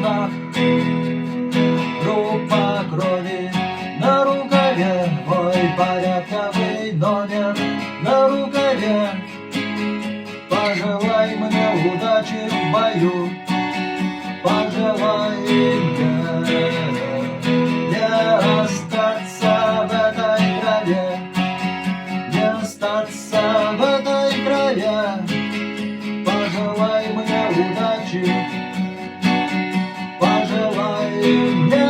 руках группа крови, на рукаве мой порядковый номер, на рукаве. Пожелай мне удачи в бою, пожелай мне не остаться в этой траве, не остаться в этой траве. Пожелай мне удачи, пожелай мне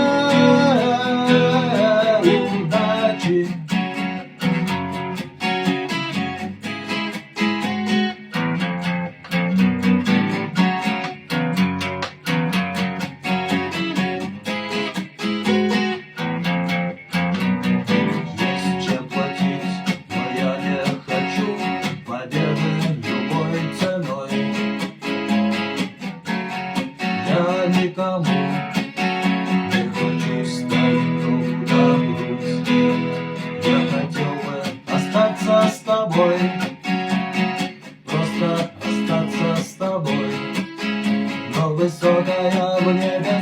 удачи. Есть чем платить, но я не хочу победы любой ценой. Я никому не хочу стать друг на грудь. Я хотел бы остаться с тобой, просто остаться с тобой. Но высокая в небе